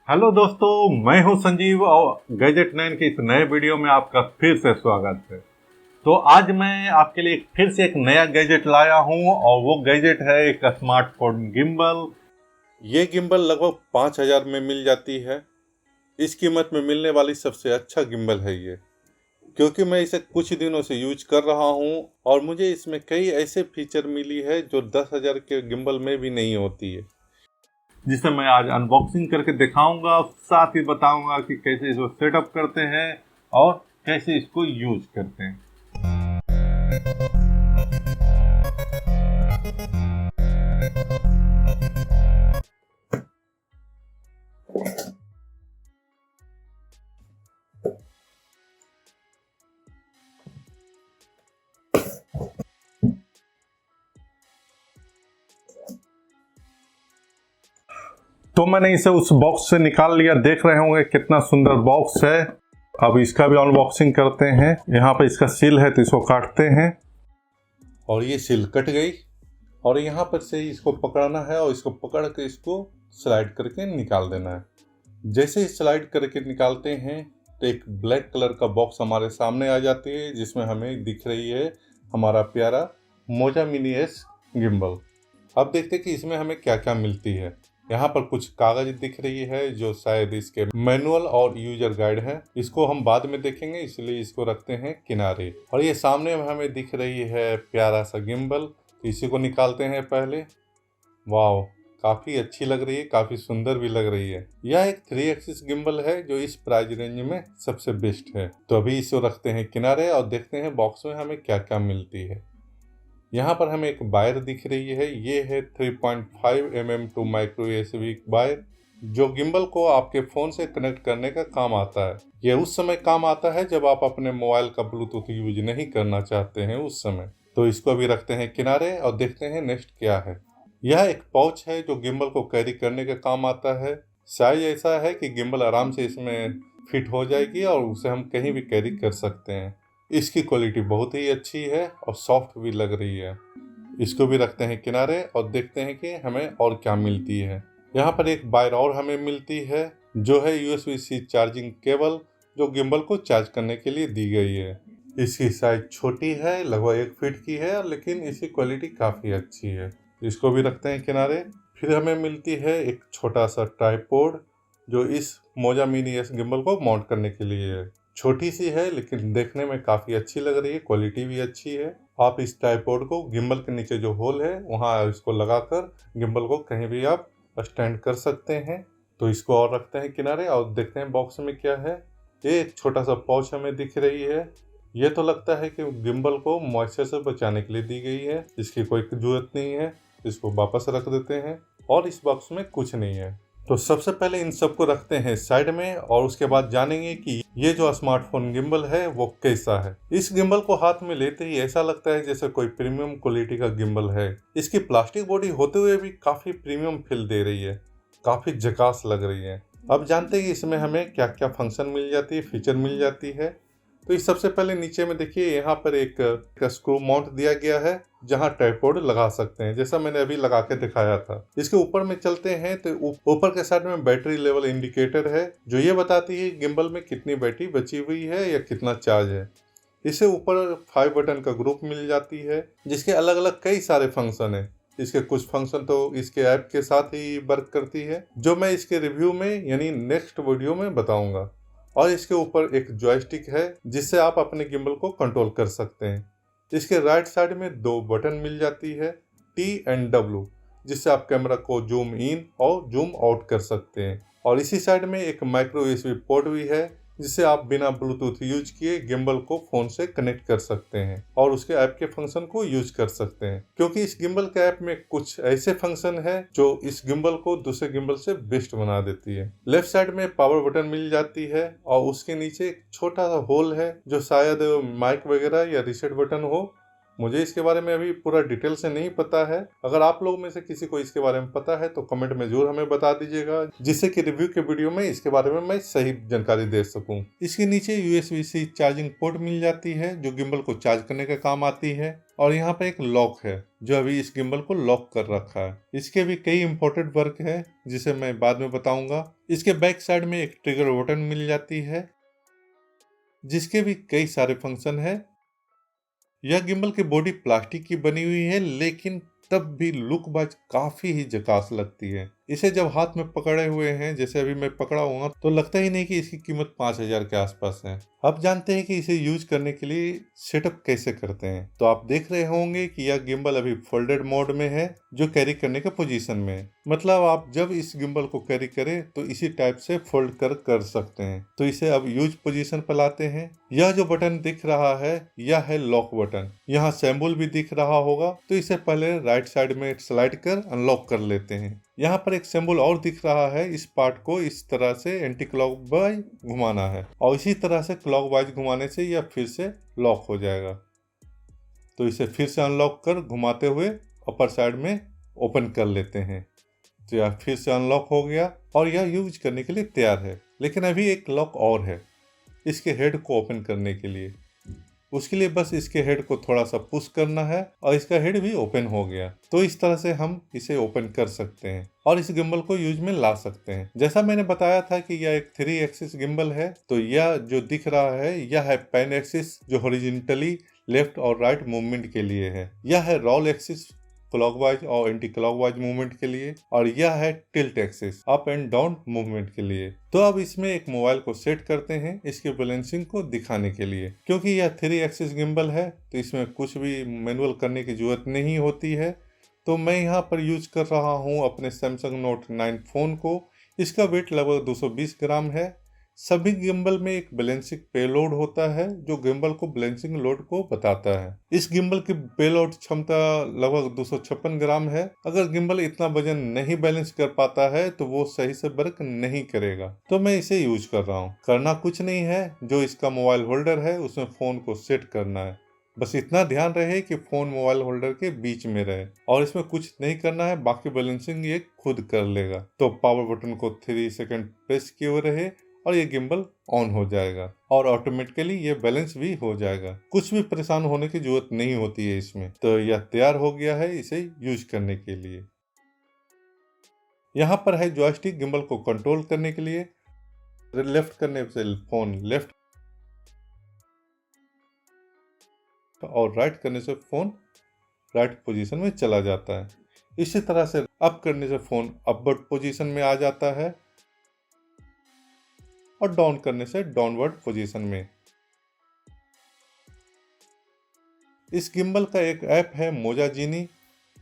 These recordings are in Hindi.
हेलो दोस्तों, मैं हूं संजीव और गैजेट 9 के इस नए वीडियो में आपका फिर से स्वागत है। तो आज मैं आपके लिए फिर से एक नया गैजेट लाया हूं और वो गैजेट है एक स्मार्टफोन गिम्बल। ये गिम्बल लगभग 5,000 में मिल जाती है। इस कीमत में मिलने वाली सबसे अच्छा गिम्बल है ये, क्योंकि मैं इसे कुछ दिनों से यूज कर रहा हूं और मुझे इसमें कई ऐसे फीचर मिली है जो 10,000 के गिम्बल में भी नहीं होती है, जिसे मैं आज अनबॉक्सिंग करके दिखाऊंगा। साथ ही बताऊंगा कि कैसे इसको सेटअप करते हैं और कैसे इसको यूज करते हैं। तो मैंने इसे उस बॉक्स से निकाल लिया। देख रहे होंगे कितना सुंदर बॉक्स है। अब इसका भी अनबॉक्सिंग करते हैं। यहाँ पे इसका सील है तो इसको काटते हैं और ये सील कट गई। और यहाँ पर से इसको पकड़ना है और इसको पकड़ के इसको स्लाइड करके निकाल देना है। जैसे ही स्लाइड करके निकालते हैं तो एक ब्लैक कलर का बॉक्स हमारे सामने आ जाती है, जिसमें हमें दिख रही है हमारा प्यारा मोजा मिनी एस गिम्बल। अब देखते हैं कि इसमें हमें क्या क्या मिलती है। यहाँ पर कुछ कागज दिख रही है जो शायद इसके मैनुअल और यूजर गाइड है। इसको हम बाद में देखेंगे, इसलिए इसको रखते हैं किनारे। और ये सामने में हमें दिख रही है प्यारा सा गिम्बल। इसी को निकालते हैं पहले। वाह, काफ़ी अच्छी लग रही है, काफ़ी सुंदर भी लग रही है। यह एक 3 एक्सिस गिम्बल है जो इस प्राइस रेंज में सबसे बेस्ट है। तो अभी इसको रखते हैं किनारे और देखते हैं बॉक्स में हमें क्या क्या मिलती है। यहाँ पर हमें एक वायर दिख रही है। ये है 3.5 mm to micro USB wire, जो गिम्बल को आपके फ़ोन से कनेक्ट करने का काम आता है। यह उस समय काम आता है जब आप अपने मोबाइल का ब्लूटूथ यूज नहीं करना चाहते हैं उस समय। तो इसको भी रखते हैं किनारे और देखते हैं नेक्स्ट क्या है। यह एक पाउच है जो गिम्बल को कैरी करने का काम आता है। साइज ऐसा है कि गिम्बल आराम से इसमें फिट हो जाएगी और उसे हम कहीं भी कैरी कर सकते हैं। इसकी क्वालिटी बहुत ही अच्छी है और सॉफ्ट भी लग रही है। इसको भी रखते हैं किनारे और देखते हैं कि हमें और क्या मिलती है। यहाँ पर एक वायर और हमें मिलती है जो है USB-C चार्जिंग केबल, जो गिम्बल को चार्ज करने के लिए दी गई है। इसकी साइज छोटी है, लगभग 1 फीट की है, लेकिन इसकी क्वालिटी काफ़ी अच्छी है। इसको भी रखते हैं किनारे। फिर हमें मिलती है एक छोटा सा ट्राइपॉड, जो इस मोजा मिनी एस गिम्बल को माउंट करने के लिए है। छोटी सी है लेकिन देखने में काफ़ी अच्छी लग रही है, क्वालिटी भी अच्छी है। आप इस ट्राइपॉड को गिम्बल के नीचे जो होल है वहाँ इसको लगाकर गिम्बल को कहीं भी आप स्टैंड कर सकते हैं। तो इसको और रखते हैं किनारे और देखते हैं बॉक्स में क्या है। ये एक छोटा सा पाउच हमें दिख रही है। ये तो लगता है कि गिम्बल को मॉइस्चर से बचाने के लिए दी गई है। इसकी कोई जरूरत नहीं है। इसको वापस रख देते हैं और इस बॉक्स में कुछ नहीं है। तो सबसे पहले इन सबको रखते हैं साइड में और उसके बाद जानेंगे कि ये जो स्मार्टफोन गिम्बल है वो कैसा है। इस गिम्बल को हाथ में लेते ही ऐसा लगता है जैसे कोई प्रीमियम क्वालिटी का गिम्बल है। इसकी प्लास्टिक बॉडी होते हुए भी काफी प्रीमियम फील दे रही है, काफी झकास लग रही है। अब जानते हैं इसमें हमें क्या क्या फंक्शन मिल जाती है, फीचर मिल जाती है। तो इस सबसे पहले नीचे में देखिए, यहाँ पर एक स्क्रू माउंट दिया गया है जहाँ ट्राइपॉड लगा सकते हैं, जैसा मैंने अभी लगा के दिखाया था। इसके ऊपर में चलते हैं तो ऊपर के साइड में बैटरी लेवल इंडिकेटर है, जो ये बताती है गिम्बल में कितनी बैटरी बची हुई है या कितना चार्ज है। इससे ऊपर 5 बटन का ग्रुप मिल जाती है, जिसके अलग अलग कई सारे फंक्शन है। इसके कुछ फंक्शन तो इसके ऐप के साथ ही वर्क करती है, जो मैं इसके रिव्यू में यानी नेक्स्ट वीडियो में बताऊंगा। और इसके ऊपर एक जॉयस्टिक है जिससे आप अपने गिम्बल को कंट्रोल कर सकते हैं। इसके राइट साइड में 2 बटन मिल जाती है, T एंड W, जिससे आप कैमरा को जूम इन और जूम आउट कर सकते हैं। और इसी साइड में एक माइक्रो USB पोर्ट भी है, जिससे आप बिना ब्लूटूथ यूज किए गिम्बल को फोन से कनेक्ट कर सकते हैं और उसके ऐप के फंक्शन को यूज कर सकते हैं। क्योंकि इस गिम्बल के ऐप में कुछ ऐसे फंक्शन है जो इस गिम्बल को दूसरे गिम्बल से बेस्ट बना देती है। लेफ्ट साइड में पावर बटन मिल जाती है और उसके नीचे एक छोटा सा होल है, जो शायद माइक वगैरह या रीसेट बटन हो, मुझे इसके बारे में अभी पूरा डिटेल से नहीं पता है। अगर आप लोग में से किसी को इसके बारे में पता है तो कमेंट में जरूर हमें बता दीजिएगा, जिससे कि रिव्यू के वीडियो में इसके बारे में मैं सही जानकारी दे सकूं। इसके नीचे USB-C चार्जिंग पोर्ट मिल जाती है जो गिम्बल को चार्ज करने का काम आती है। और यहाँ पे एक लॉक है जो अभी इस गिम्बल को लॉक कर रखा है। इसके भी कई इंपॉर्टेंट वर्क है जिसे मैं बाद में बताऊंगा। इसके बैक साइड में एक ट्रिगर बटन मिल जाती है जिसके भी कई सारे फंक्शन है। यह गिम्बल की बॉडी प्लास्टिक की बनी हुई है, लेकिन तब भी लुक वाइज काफी ही झकास लगती है। इसे जब हाथ में पकड़े हुए हैं, जैसे अभी मैं पकड़ा हुआ, तो लगता ही नहीं कि इसकी कीमत 5000 के आसपास है। अब जानते हैं कि इसे यूज करने के लिए सेटअप कैसे करते हैं। तो आप देख रहे होंगे कि यह गिम्बल अभी फोल्डेड मोड में है जो कैरी करने के पोजीशन में है। मतलब आप जब इस गिम्बल को कैरी करें तो इसी टाइप से फोल्ड कर सकते हैं। तो इसे अब यूज पोजीशन पर लाते हैं। यह जो बटन दिख रहा है यह है लॉक बटन। यहाँ सिंबल भी दिख रहा होगा, तो इसे पहले राइट साइड में स्लाइड कर अनलॉक कर लेते हैं। यहाँ पर एक सिंबल और दिख रहा है। इस पार्ट को इस तरह से एंटी क्लॉकवाइज घुमाना है और इसी तरह से क्लॉकवाइज घुमाने से यह फिर से लॉक हो जाएगा। तो इसे फिर से अनलॉक कर घुमाते हुए अपर साइड में ओपन कर लेते हैं। तो यह फिर से अनलॉक हो गया और यह यूज करने के लिए तैयार है। लेकिन अभी एक लॉक और है इसके हेड को ओपन करने के लिए। उसके लिए बस इसके हेड को थोड़ा सा पुश करना है और इसका हेड भी ओपन हो गया। तो इस तरह से हम इसे ओपन कर सकते हैं और इस गिम्बल को यूज में ला सकते हैं। जैसा मैंने बताया था कि यह एक 3 एक्सिस गिम्बल है, तो यह जो दिख रहा है यह है पेन एक्सिस जो हॉरिजॉन्टली लेफ्ट और राइट मूवमेंट के लिए है। यह है रोल एक्सिस क्लॉकवाइज और एंटी क्लॉकवाइज मूवमेंट के लिए, और यह है tilt axis up and down movement के लिए। तो अब इसमें एक मोबाइल को सेट करते हैं इसके बैलेंसिंग को दिखाने के लिए। क्योंकि यह 3 एक्सिस गिम्बल है तो इसमें कुछ भी मैनुअल करने की जरूरत नहीं होती है। तो मैं यहाँ पर यूज कर रहा हूँ अपने सैमसंग नोट 9 फोन को। इसका वेट लगभग 220 ग्राम है। सभी गिम्बल में एक बैलेंसिंग पेलोड होता है जो गिम्बल को बैलेंसिंग लोड को बताता है। इस गिम्बल की पेलोड क्षमता लगभग 256 ग्राम है। अगर गिम्बल इतना वजन नहीं बैलेंस कर पाता है तो वो सही से वर्क नहीं करेगा। तो मैं इसे यूज कर रहा हूँ। करना कुछ नहीं है, जो इसका मोबाइल होल्डर है उसमें फोन को सेट करना है। बस इतना ध्यान रहे कि फोन मोबाइल होल्डर के बीच में रहे और इसमें कुछ नहीं करना है, बाकी बैलेंसिंग ये खुद कर लेगा। तो पावर बटन को 3 सेकंड प्रेस किए हुए रहे और ये गिम्बल ऑन हो जाएगा और ऑटोमेटिकली ये बैलेंस भी हो जाएगा। कुछ भी परेशान होने की जरूरत नहीं होती है इसमें। तो यह तैयार हो गया है इसे यूज करने के लिए। यहाँ पर है जॉयस्टिक गिम्बल को कंट्रोल करने के लिए। लेफ्ट करने से फोन लेफ्ट और राइट करने से फोन राइट पोजीशन में चला जाता है। इसी तरह से अप करने से फोन अपवर्ड पोजीशन में आ जाता है और डाउन करने से डाउनवर्ड पोजीशन में। इस गिम्बल का एक ऐप है मोजा जीनी,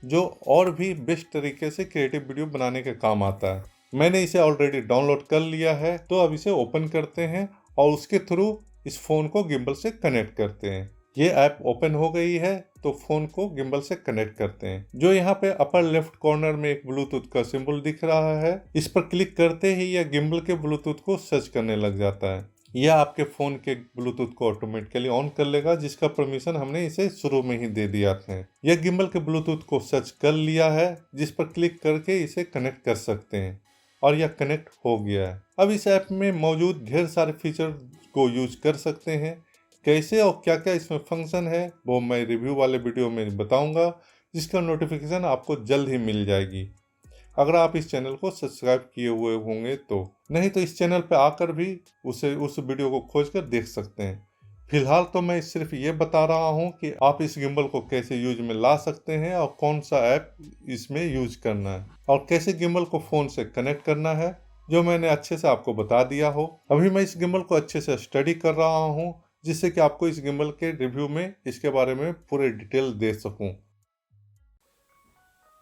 जो और भी बेस्ट तरीके से क्रिएटिव वीडियो बनाने के काम आता है। मैंने इसे ऑलरेडी डाउनलोड कर लिया है। तो अब इसे ओपन करते हैं और उसके थ्रू इस फोन को गिम्बल से कनेक्ट करते हैं। ये ऐप ओपन हो गई है तो फोन को गिम्बल से कनेक्ट करते हैं। जो यहाँ पे अपर लेफ्ट कॉर्नर में एक ब्लूटूथ का सिंबल दिख रहा है, इस पर क्लिक करते ही यह गिम्बल के ब्लूटूथ को सर्च करने लग जाता है। यह आपके फोन के ब्लूटूथ को ऑटोमेटिकली ऑन कर लेगा, जिसका परमिशन हमने इसे शुरू में ही दे दिया था। यह गिम्बल के ब्लूटूथ को सर्च कर लिया है, जिस पर क्लिक करके इसे कनेक्ट कर सकते हैं और यह कनेक्ट हो गया है। अब इस ऐप में मौजूद ढेर सारे फीचर को यूज कर सकते हैं। कैसे और क्या क्या इसमें फंक्शन है वो मैं रिव्यू वाले वीडियो में बताऊंगा, जिसका नोटिफिकेशन आपको जल्द ही मिल जाएगी अगर आप इस चैनल को सब्सक्राइब किए हुए होंगे तो। नहीं तो इस चैनल पर आकर भी उस वीडियो को खोज कर देख सकते हैं। फिलहाल तो मैं सिर्फ ये बता रहा हूँ कि आप इस गिम्बल को कैसे यूज में ला सकते हैं और कौन सा ऐप इसमें यूज करना है और कैसे गिम्बल को फोन से कनेक्ट करना है, जो मैंने अच्छे से आपको बता दिया हो। अभी मैं इस गिम्बल को अच्छे से स्टडी कर रहा हूँ, जिससे कि आपको इस गिम्बल के रिव्यू में इसके बारे में पूरे डिटेल दे सकूं।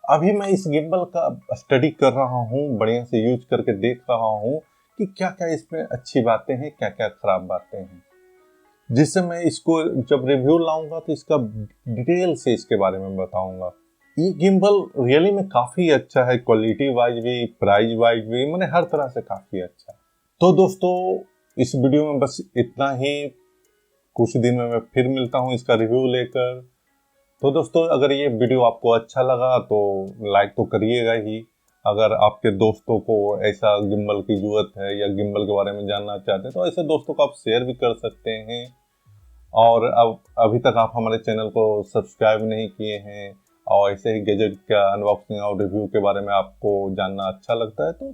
अभी मैं इस गिम्बल का स्टडी कर रहा हूँ, बढ़िया से यूज करके देख रहा हूँ कि क्या क्या इसमें अच्छी बातें हैं, क्या क्या खराब बातें हैं, जिससे मैं इसको जब रिव्यू लाऊंगा तो इसका डिटेल से इसके बारे में बताऊंगा। ये गिम्बल रियली में काफ़ी अच्छा है, क्वालिटी वाइज भी, प्राइस वाइज भी, मैंने हर तरह से काफ़ी अच्छा है। तो दोस्तों इस वीडियो में बस इतना ही। कुछ दिन में मैं फिर मिलता हूँ इसका रिव्यू लेकर। तो दोस्तों अगर ये वीडियो आपको अच्छा लगा तो लाइक तो करिएगा ही। अगर आपके दोस्तों को ऐसा गिम्बल की जरूरत है या गिम्बल के बारे में जानना चाहते हैं तो ऐसे दोस्तों को आप शेयर भी कर सकते हैं। और अब अभी तक आप हमारे चैनल को सब्सक्राइब नहीं किए हैं और ऐसे ही गैजेट का अनबॉक्सिंग और रिव्यू के बारे में आपको जानना अच्छा लगता है तो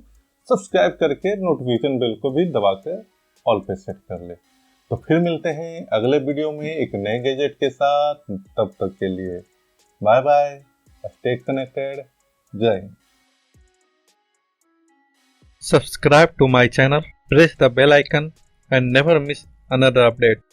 सब्सक्राइब करके नोटिफिकेशन बेल को भी दबा कर ऑल पे सेट कर ले। तो फिर मिलते हैं अगले वीडियो में एक नए गैजेट के साथ। तब तक के लिए बाय बाय, स्टे कनेक्टेड, जय Hind. Subscribe to my channel, press the bell icon and never miss another update.